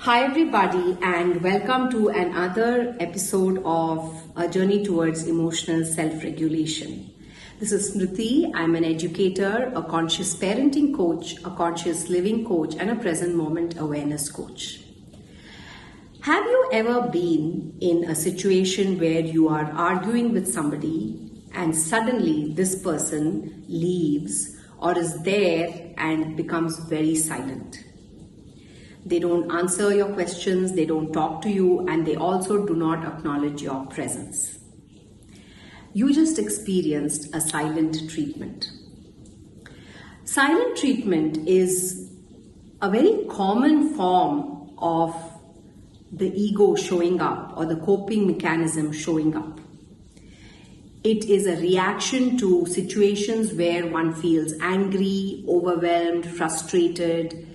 Hi everybody and welcome to another episode of A Journey Towards Emotional Self-Regulation. This is Smriti. I'm an educator, a conscious parenting coach, a conscious living coach and a present moment awareness coach. Have you ever been in a situation where you are arguing with somebody and suddenly this person leaves or is there and becomes very silent? They don't answer your questions, they don't talk to you, and they also do not acknowledge your presence. You just experienced a silent treatment. Silent treatment is a very common form of the ego showing up or the coping mechanism showing up. It is a reaction to situations where one feels angry, overwhelmed, frustrated.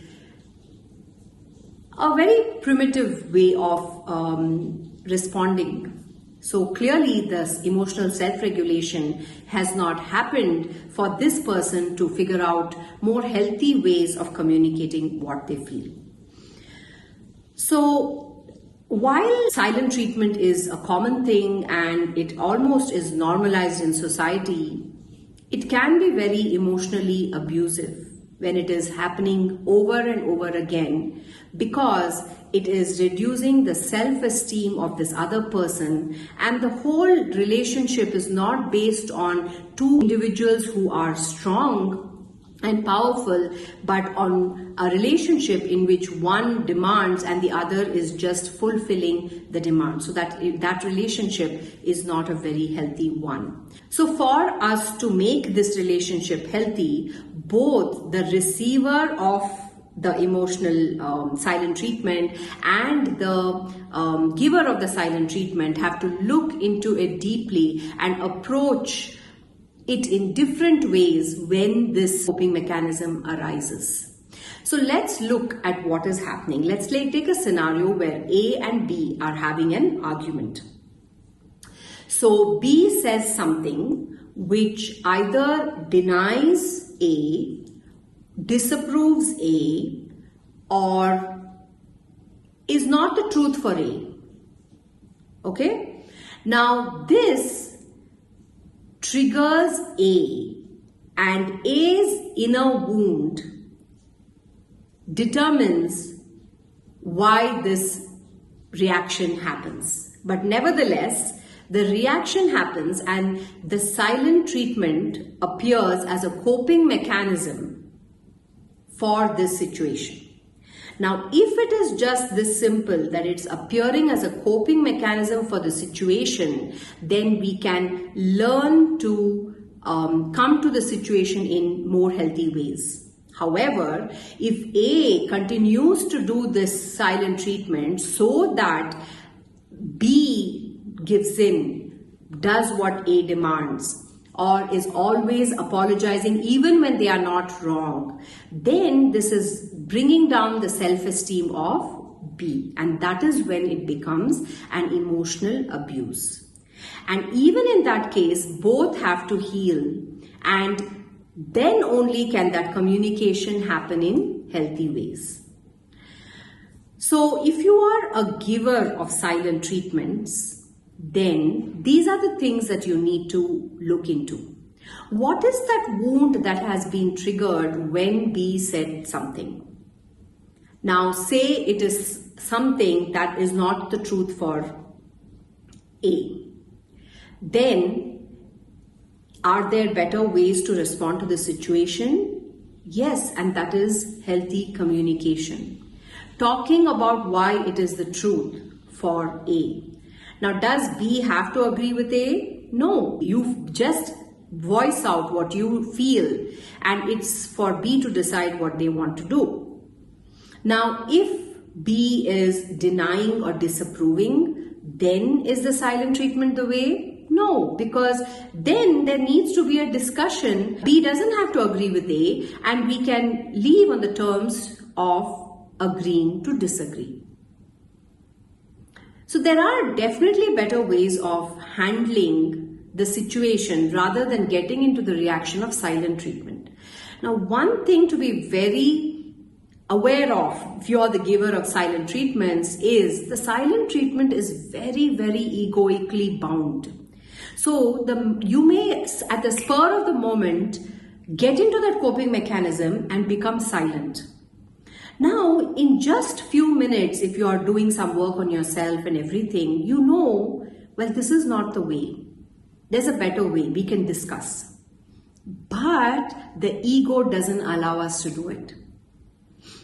A very primitive way of responding. So clearly this emotional self-regulation has not happened for this person to figure out more healthy ways of communicating what they feel. So while silent treatment is a common thing and it almost is normalized in society, it can be very emotionally abusive when it is happening over and over again, because it is reducing the self-esteem of this other person, and the whole relationship is not based on two individuals who are strong and powerful, but on a relationship in which one demands and the other is just fulfilling the demand. So that relationship is not a very healthy one. So for us to make this relationship healthy, both the receiver of the emotional silent treatment and the giver of the silent treatment have to look into it deeply and approach it in different ways when this coping mechanism arises. So let's look at what is happening. Let's take a scenario where A and B are having an argument. So B says something which either denies A, disapproves A, or is not the truth for A. Okay? Now this triggers A, and A's inner wound determines why this reaction happens. But nevertheless, the reaction happens and the silent treatment appears as a coping mechanism for this situation. Now, if it is just this simple that it's appearing as a coping mechanism for the situation, then we can learn to come to the situation in more healthy ways. However, if A continues to do this silent treatment so that B gives in, does what A demands, or is always apologizing even when they are not wrong, then this is bringing down the self-esteem of B, and that is when it becomes an emotional abuse. And even in that case, both have to heal, and then only can that communication happen in healthy ways. So if you are a giver of silent treatments, then these are the things that you need to look into. What is that wound that has been triggered when B said something? Now, say it is something that is not the truth for A. Then, are there better ways to respond to the situation? Yes, and that is healthy communication. Talking about why it is the truth for A. Now, does B have to agree with A? No, you just voice out what you feel and it's for B to decide what they want to do. Now, if B is denying or disapproving, then is the silent treatment the way? No, because then there needs to be a discussion. B doesn't have to agree with A and we can leave on the terms of agreeing to disagree. So there are definitely better ways of handling the situation rather than getting into the reaction of silent treatment. Now, one thing to be very aware of, if you're the giver of silent treatments, is the silent treatment is very, very egoically bound. So you may, at the spur of the moment, get into that coping mechanism and become silent. Now, in just few minutes, if you are doing some work on yourself and everything, you know, well, this is not the way. There's a better way, we can discuss. But the ego doesn't allow us to do it.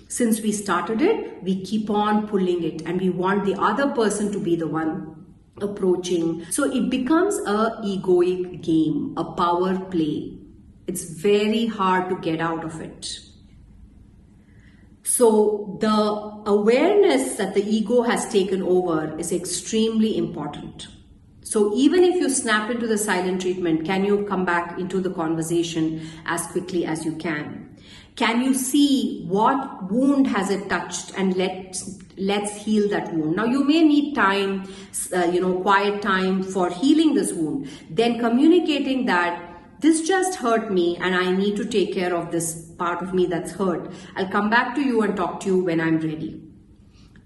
Since we started it, we keep on pulling it, and we want the other person to be the one approaching. So it becomes a egoic game, a power play. It's very hard to get out of it. So the awareness that the ego has taken over is extremely important. So even if you snap into the silent treatment, can you come back into the conversation as quickly as you can? Can you see what wound has it touched, and let's heal that wound. Now you may need time, quiet time for healing this wound. Then communicating that this just hurt me and I need to take care of this part of me that's hurt. I'll come back to you and talk to you when I'm ready.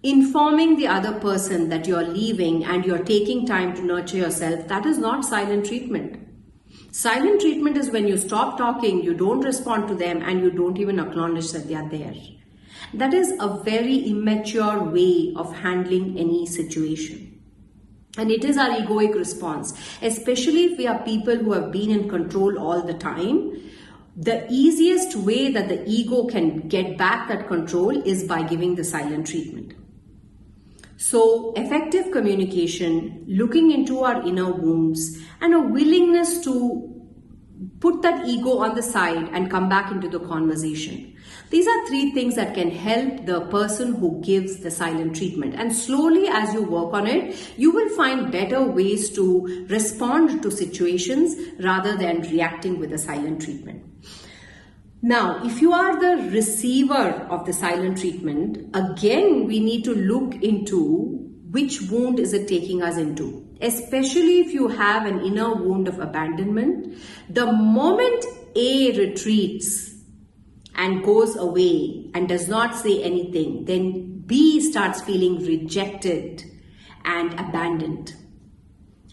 Informing the other person that you're leaving and you're taking time to nurture yourself, that is not silent treatment. Silent treatment is when you stop talking, you don't respond to them, and you don't even acknowledge that they are there. That is a very immature way of handling any situation. And it is our egoic response, especially if we are people who have been in control all the time. The easiest way that the ego can get back that control is by giving the silent treatment. So effective communication, looking into our inner wounds, and a willingness to put that ego on the side and come back into the conversation. These are three things that can help the person who gives the silent treatment. And slowly, as you work on it, you will find better ways to respond to situations rather than reacting with the silent treatment. Now, if you are the receiver of the silent treatment, again, we need to look into which wound is it taking us into. Especially if you have an inner wound of abandonment, the moment A retreats and goes away and does not say anything, then B starts feeling rejected and abandoned.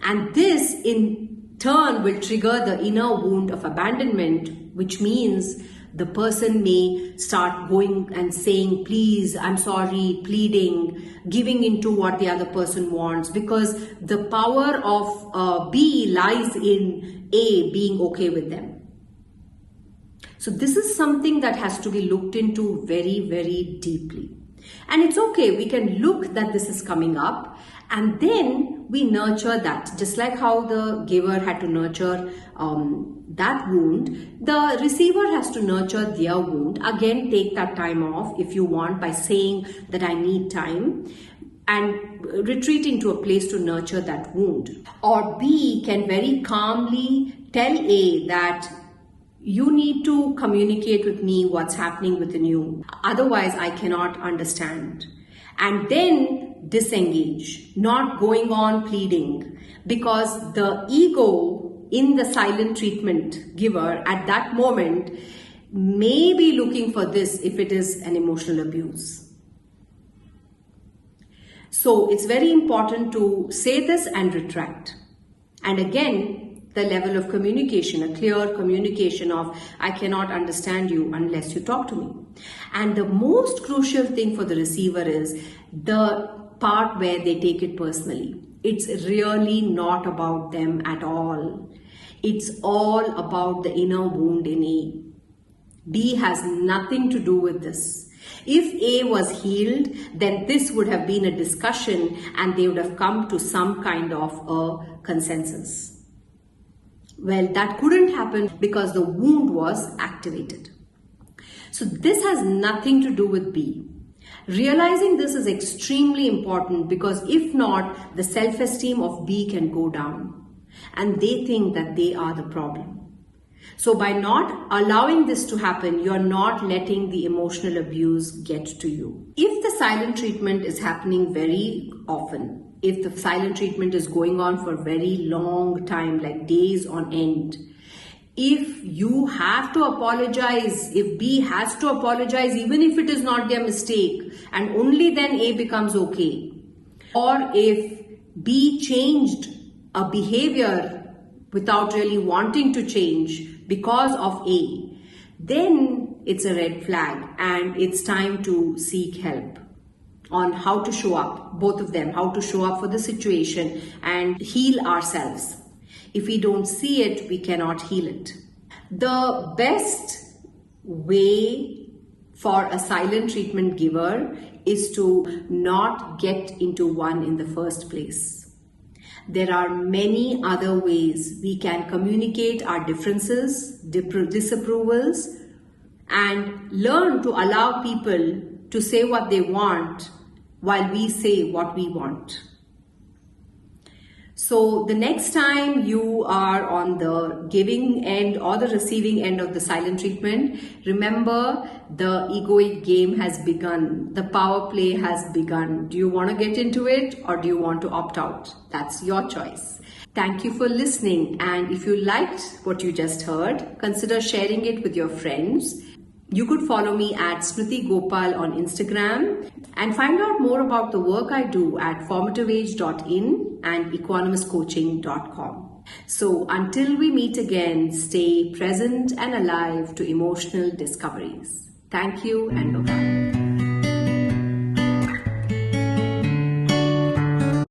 And this in turn will trigger the inner wound of abandonment, which means the person may start going and saying, please, I'm sorry, pleading, giving into what the other person wants, because the power of B lies in A being okay with them. So this is something that has to be looked into very, very deeply. And it's okay, we can look that this is coming up, and then we nurture that. Just like how the giver had to nurture that wound, the receiver has to nurture their wound. Again, take that time off if you want by saying that I need time, and retreat into a place to nurture that wound. Or B can very calmly tell A that you need to communicate with me what's happening within you. Otherwise, I cannot understand. And then disengage, not going on pleading, because the ego in the silent treatment giver at that moment may be looking for this if it is an emotional abuse. So it's very important to say this and retract. And again, the level of communication, a clear communication of, I cannot understand you unless you talk to me. And the most crucial thing for the receiver is the part where they take it personally. It's really not about them at all. It's all about the inner wound in A. B has nothing to do with this. If A was healed, then this would have been a discussion and they would have come to some kind of a consensus. Well, that couldn't happen because the wound was activated. So this has nothing to do with B. Realizing this is extremely important, because if not, the self-esteem of B can go down and they think that they are the problem. So by not allowing this to happen, you're not letting the emotional abuse get to you. If the silent treatment is happening very often, if the silent treatment is going on for a very long time, like days on end, If you have to apologize, if B has to apologize, even if it is not their mistake, and only then A becomes okay. Or if B changed a behavior without really wanting to change because of A, then it's a red flag and it's time to seek help on how to show up, both of them, how to show up for the situation and heal ourselves. If we don't see it, we cannot heal it. The best way for a silent treatment giver is to not get into one in the first place. There are many other ways we can communicate our differences, disapprovals, and learn to allow people to say what they want while we say what we want. So the next time you are on the giving end or the receiving end of the silent treatment, remember the egoic game has begun. The power play has begun. Do you want to get into it or do you want to opt out? That's your choice. Thank you for listening. And if you liked what you just heard, consider sharing it with your friends. You could follow me at Smriti Gopal on Instagram and find out more about the work I do at formativeage.in and equanimouscoaching.com. So until we meet again, stay present and alive to emotional discoveries. Thank you and bye-bye.